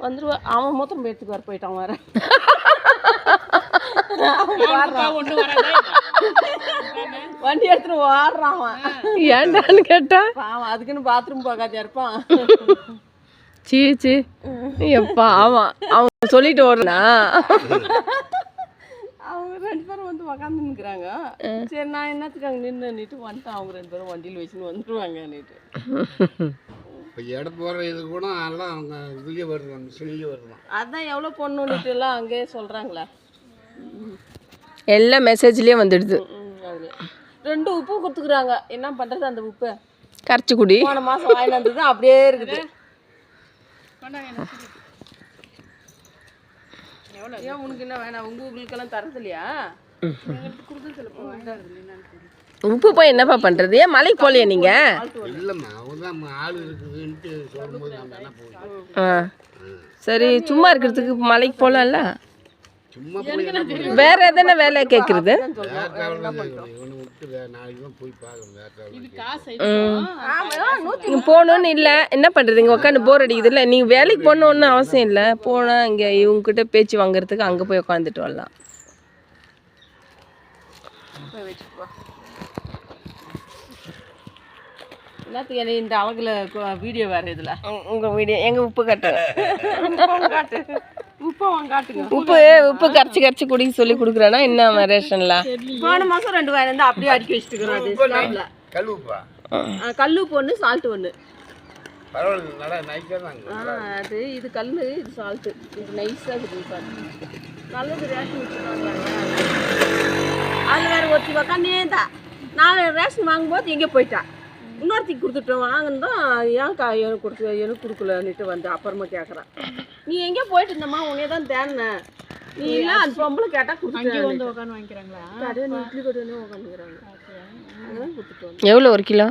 வந்துருவா. அவன் மொத்தம் எடுத்துக்கு வர போயிட்டான் வேற. வண்டி எடுத்துட்டு ஓடுறான் அவன். ஏன்டான்னு கேட்டா அவன் அதுக்குன்னு பாத்ரூம் போகாத இருப்பான். சீ எப்பா அவன் அவன் சொல்லிட்டு ஓடுனா அவங்க 2 பேரும் வந்து உக்காந்து நிற்கிறாங்க. சரி நான் என்னத்துக்கு அங்கே நின்றுட்டு வந்துட்டேன். அவங்க 2 பேரும் வண்டியில் வச்சுன்னு வந்துருவாங்கன்னுட்டு. இப்போ இடம் போகிற இது கூட எல்லாம் அவங்க இதுலேயே வருது, மிஷின்லேயே வருதான். அதான் எவ்வளோ பொண்ணுன்னுட்டு எல்லாம் அங்கேயே சொல்கிறாங்களா. எல்லாம் மெசேஜ்லேயே வந்துடுது. அது 2 உப்பு கொடுத்துக்குறாங்க. என்ன பண்ணுறது அந்த உப்பு? கரைச்சி குடி. போன மாதம் வாங்கிட்டு வந்தது அப்படியே இருக்குது. ஏன் உனக்கு என்ன வேணாம்? உங்களுக்கெல்லாம் தரது இல்லையா? உப்பு போய் என்னப்பா பண்ணுறது? ஏன் மலைக்கு போகலையா நீங்கள்? இல்லைம்மா, அவங்க தான் ஆள் இருக்குதுன்ட்டு சொல்லும்போது நம்ம என்ன போகணும். சரி, சும்மா இருக்கிறதுக்கு மலைக்கு போகலாம்ல. சும்மா வேற எதனா வேலை கேட்குறது? இவனை விட்டு நாளைக்கு தான் போய் பார்க்கணும். போகணுன்னு இல்லை, என்ன பண்ணுறது? இங்கே உட்காந்து போர் அடிக்குது இல்லை. நீங்கள் வேலைக்கு போகணுன்னு அவசியம் இல்லை. போனால் இங்கே இவங்ககிட்ட பேச்சு வாங்குறதுக்கு அங்கே போய் உட்காந்துட்டு வரலாம். என்னத்துக்கு இந்த அழகுல வீடியோ வேறு இதில் உங்கள் வீடியோ எங்கள் உப்பு கட்டுறேன். உப்பு வாங்க காட்டுங்க. உப்பு கரைச்சி குடிக்க சொல்லி கொடுக்குறேன்னா என்ன ரேஷன்ல? போன மாதம் 2 வாங்கிட்டு வந்து அப்படியே அடுக்கி வச்சுட்டுக்கிறோம். கல்லுப்பா, கல்லுப்பு ஒன்று, சால்ட்டு ஒன்று. பரவாயில்ல, நல்லா நைஸாக தாங்க. அது இது கல், இது சால்ட்டு. இது நைஸாக இருக்குது. நல்லது ரேஷன் வச்சுருவாங்க. அதில் வேறு ஒருத்தி உக்காந்தே தான். நான் ரேஷன் வாங்கும்போது எங்கே போயிட்டான். இன்னொருத்திக்கு கொடுத்துட்டோம். வாங்கினதும் ஏன்க்கா எனக்கு கொடுக்கலன்னுட்டு வந்து அப்புறமா கேட்குறான். நீ எங்கேயோ போயிட்டு இருந்தம்மா, உன்னே தான் தேடினேன். நீ இல்லை அந்த பொம்பளை கேட்டால் கொடுத்து உட்காந்து வாங்கிக்கிறாங்களா? கடையில் இட்லி கடையிலே உட்காந்துக்கிறாங்க. அதான் கொடுத்துட்டோம். எவ்வளோ 1 கிலோ?